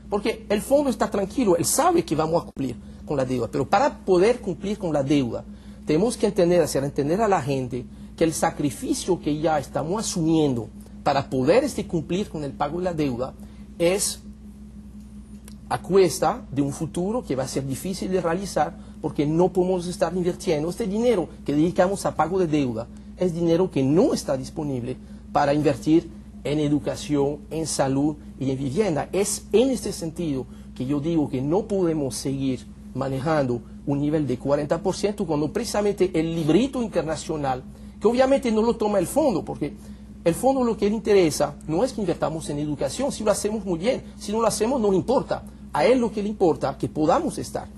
Porque el fondo está tranquilo, él sabe que vamos a cumplir con la deuda, pero para poder cumplir con la deuda, tenemos que hacer entender a la gente que el sacrificio que ya estamos asumiendo para poder cumplir con el pago de la deuda es a cuesta de un futuro que va a ser difícil de realizar porque no podemos estar invirtiendo. Este dinero que dedicamos a pago de deuda es dinero que no está disponible para invertir en educación, en salud y en vivienda. Es en este sentido que yo digo que no podemos seguir manejando un nivel de 40% cuando precisamente el librito internacional, que obviamente no lo toma el fondo, porque el fondo lo que le interesa no es que invertamos en educación, si lo hacemos muy bien, si no lo hacemos no le importa. A él lo que le importa es que podamos estar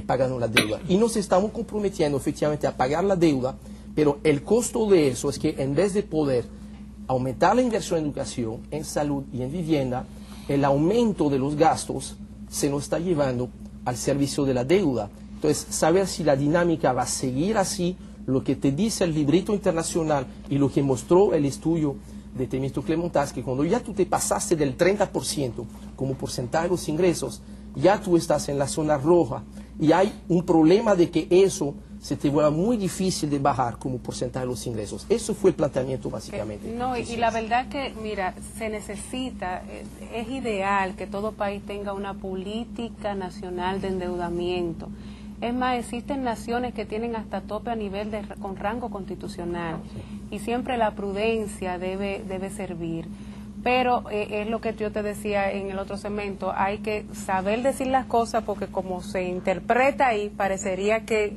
pagando la deuda. Y nos estamos comprometiendo efectivamente a pagar la deuda, pero el costo de eso es que en vez de poder aumentar la inversión en educación, en salud y en vivienda, el aumento de los gastos se nos está llevando al servicio de la deuda. Entonces, saber si la dinámica va a seguir así, lo que te dice el librito internacional y lo que mostró el estudio de Temístocles Montaz, que cuando ya tú te pasaste del 30% como porcentaje de los ingresos, ya tú estás en la zona roja y hay un problema de que eso se te vuelva muy difícil de bajar como porcentaje de los ingresos. Eso fue el planteamiento básicamente. No, y la verdad que, mira, se necesita, es ideal que todo país tenga una política nacional de endeudamiento. Es más, existen naciones que tienen hasta tope a nivel con rango constitucional y siempre la prudencia debe servir. Pero es lo que yo te decía en el otro segmento, hay que saber decir las cosas porque como se interpreta ahí, parecería que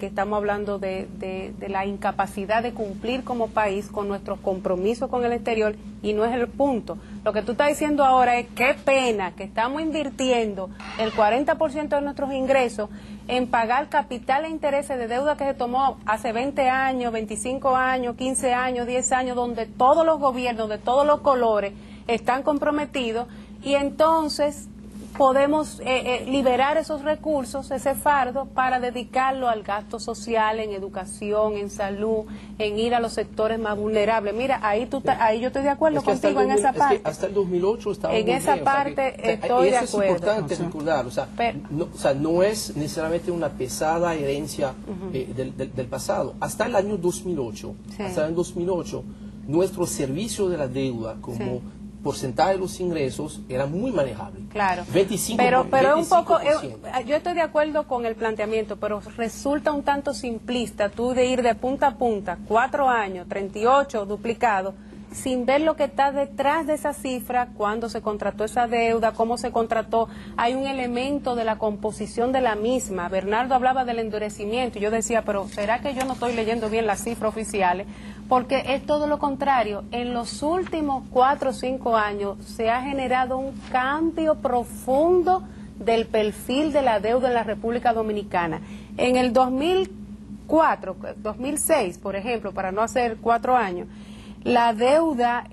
estamos hablando de la incapacidad de cumplir como país con nuestros compromisos con el exterior y no es el punto. Lo que tú estás diciendo ahora es qué pena que estamos invirtiendo el 40% de nuestros ingresos en pagar capital e intereses de deuda que se tomó hace 20 años, 25 años, 15 años, 10 años, donde todos los gobiernos de todos los colores están comprometidos y entonces podemos liberar esos recursos, ese fardo, para dedicarlo al gasto social, en educación, en salud, en ir a los sectores más vulnerables. Mira, ahí yo estoy de acuerdo contigo en esa parte. Hasta el 2008 estaba en muy esa bien, parte estoy de acuerdo. Eso es importante recordar, no es necesariamente una pesada herencia del pasado. Hasta el año 2008, nuestro servicio de la deuda como porcentaje de los ingresos era muy manejable. Claro. 25%. Pero un poco, yo estoy de acuerdo con el planteamiento, pero resulta un tanto simplista tú de ir de punta a punta, 4 años, 38 duplicado, sin ver lo que está detrás de esa cifra, cuándo se contrató esa deuda, cómo se contrató. Hay un elemento de la composición de la misma. Bernardo hablaba del endurecimiento y yo decía, pero ¿será que yo no estoy leyendo bien las cifras oficiales? Porque es todo lo contrario. En los últimos 4 o 5 años se ha generado un cambio profundo del perfil de la deuda en la República Dominicana. En el 2006, por ejemplo, para no hacer 4 años, la deuda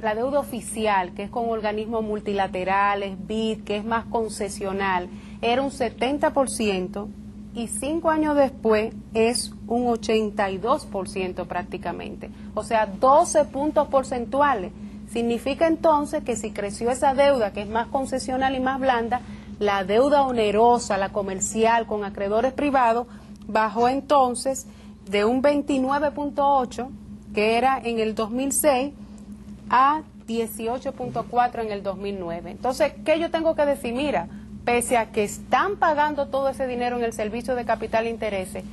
la deuda oficial, que es con organismos multilaterales, BID, que es más concesional, era un 70%. Y 5 años después es un 82% prácticamente. O sea, 12 puntos porcentuales. Significa entonces que si creció esa deuda, que es más concesional y más blanda, la deuda onerosa, la comercial con acreedores privados, bajó entonces de un 29.8, que era en el 2006, a 18.4 en el 2009. Entonces, ¿qué yo tengo que decir? Mira, pese a que están pagando todo ese dinero en el servicio de capital e intereses,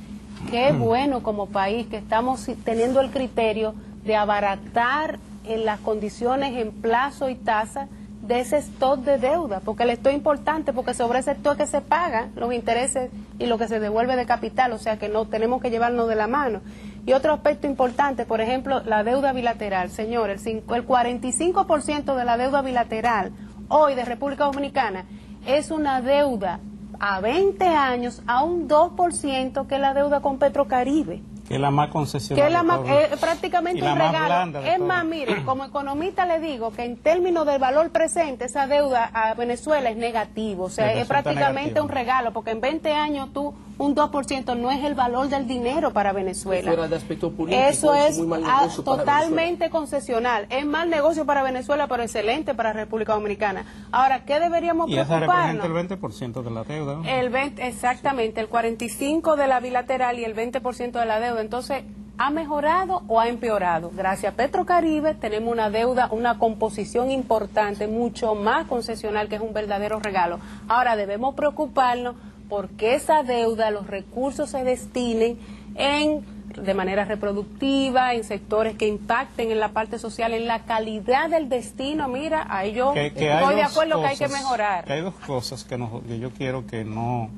qué bueno como país que estamos teniendo el criterio de abaratar en las condiciones en plazo y tasa de ese stock de deuda, porque el stock es importante, porque sobre ese stock que se pagan los intereses y lo que se devuelve de capital, o sea que no tenemos que llevarnos de la mano. Y otro aspecto importante, por ejemplo, la deuda bilateral. Señor, el 45% de la deuda bilateral hoy de República Dominicana es una deuda a 20 años a un 2% que es la deuda con Petrocaribe. Que es la más concesional. Que es prácticamente un regalo. Es más, mire, como economista le digo que en términos del valor presente, esa deuda a Venezuela es negativo. O sea, es prácticamente un regalo, porque en 20 años tú un 2% no es el valor del dinero para Venezuela. Fuera de aspecto político, eso es muy mal negocio para totalmente Venezuela. Concesional. Es mal negocio para Venezuela, pero excelente para República Dominicana. Ahora, ¿qué deberíamos preocuparnos? Y esa representa el 20% de la deuda, ¿no? El 20, exactamente, el 45% de la bilateral y el 20% de la deuda. Entonces, ¿ha mejorado o ha empeorado? Gracias a Petrocaribe tenemos una deuda, una composición importante, mucho más concesional, que es un verdadero regalo. Ahora debemos preocuparnos porque esa deuda, los recursos se destinen de manera reproductiva, en sectores que impacten en la parte social, en la calidad del destino. Mira, ahí yo estoy de acuerdo que hay que mejorar. Que hay dos cosas que yo quiero que no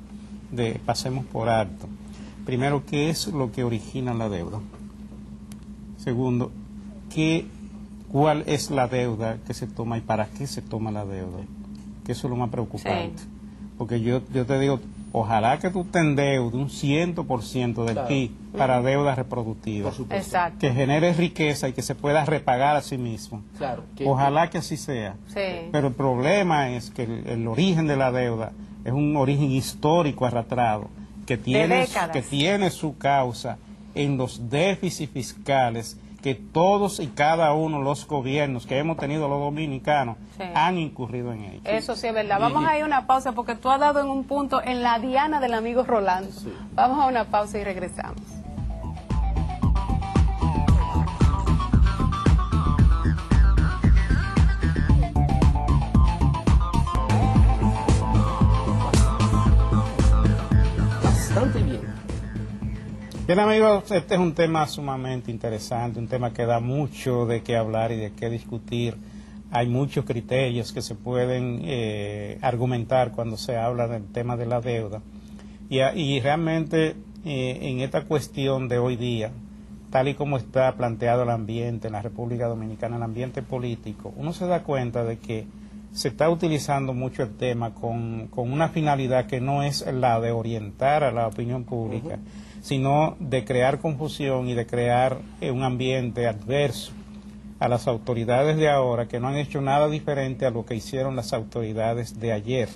pasemos por alto. Primero, ¿qué es lo que origina la deuda? Segundo, ¿cuál es la deuda que se toma y para qué se toma la deuda? Que eso es lo más preocupante. Sí. Porque yo te digo, ojalá que tú te endeudes un 100% del PIB para deuda reproductiva. Exacto. Que genere riqueza y que se pueda repagar a sí mismo. Claro. Ojalá que así sea. Sí. Pero el problema es que el origen de la deuda es un origen histórico arrastrado que tiene su causa en los déficits fiscales que todos y cada uno de los gobiernos que hemos tenido los dominicanos han incurrido en ello. Eso sí es verdad. Vamos a ir a una pausa porque tú has dado en un punto en la diana del amigo Rolando. Sí. Vamos a una pausa y regresamos. Bastante bien. Bien, amigos, este es un tema sumamente interesante, un tema que da mucho de qué hablar y de qué discutir. Hay muchos criterios que se pueden argumentar cuando se habla del tema de la deuda. Y realmente en esta cuestión de hoy día, tal y como está planteado el ambiente en la República Dominicana, el ambiente político, uno se da cuenta de que se está utilizando mucho el tema con una finalidad que no es la de orientar a la opinión pública, sino de crear confusión y de crear un ambiente adverso a las autoridades de ahora, que no han hecho nada diferente a lo que hicieron las autoridades de ayer.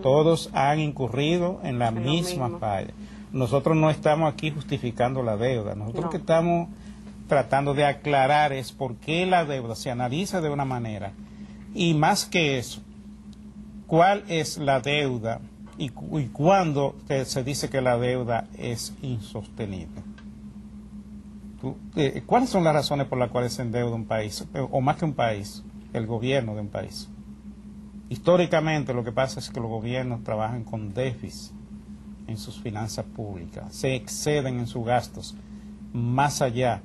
Todos han incurrido en la misma falla. Nosotros no estamos aquí justificando la deuda, nosotros lo que estamos tratando de aclarar es por qué la deuda se analiza de una manera, y más que eso, cuál es la deuda y cuándo se dice que la deuda es insostenible. ¿Cuáles son las razones por las cuales se endeuda un país, o más que un país, el gobierno de un país? Históricamente lo que pasa es que los gobiernos trabajan con déficit en sus finanzas públicas, se exceden en sus gastos más allá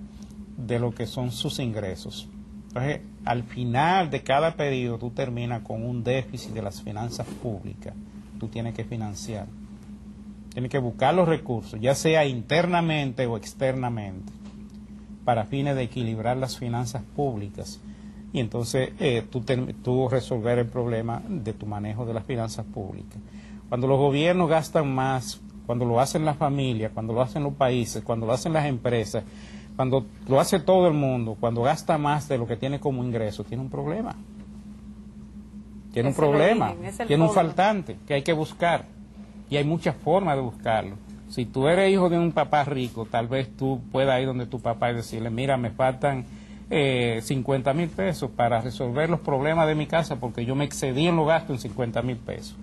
de lo que son sus ingresos. Entonces, al final de cada periodo tú terminas con un déficit de las finanzas públicas. Tú tienes que financiar, tienes que buscar los recursos, ya sea internamente o externamente, para fines de equilibrar las finanzas públicas y entonces tú resolver el problema de tu manejo de las finanzas públicas. Cuando los gobiernos gastan más, cuando lo hacen las familias, cuando lo hacen los países, cuando lo hacen las empresas, cuando lo hace todo el mundo, cuando gasta más de lo que tiene como ingreso, tiene un problema. Tiene un problema, tiene un faltante que hay que buscar. Y hay muchas formas de buscarlo. Si tú eres hijo de un papá rico, tal vez tú puedas ir donde tu papá y decirle, mira, me faltan 50,000 pesos para resolver los problemas de mi casa porque yo me excedí en los gastos en 50,000 pesos.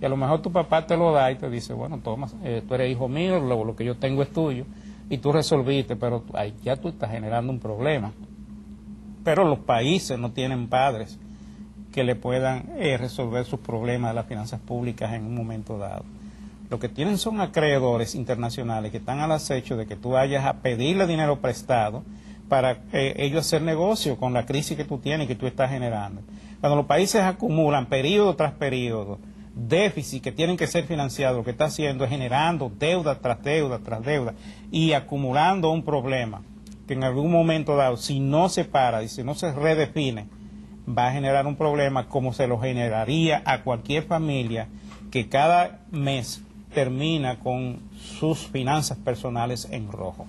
Y a lo mejor tu papá te lo da y te dice, bueno, toma, tú eres hijo mío, lo que yo tengo es tuyo. Y tú resolviste, pero ya tú estás generando un problema. Pero los países no tienen padres que le puedan resolver sus problemas de las finanzas públicas en un momento dado. Lo que tienen son acreedores internacionales que están al acecho de que tú vayas a pedirle dinero prestado para ellos hacer negocio con la crisis que tú tienes y que tú estás generando. Cuando los países acumulan periodo tras periodo déficit que tienen que ser financiados, lo que está haciendo es generando deuda tras deuda tras deuda y acumulando un problema que en algún momento dado, si no se para y si no se redefine, va a generar un problema como se lo generaría a cualquier familia que cada mes termina con sus finanzas personales en rojo.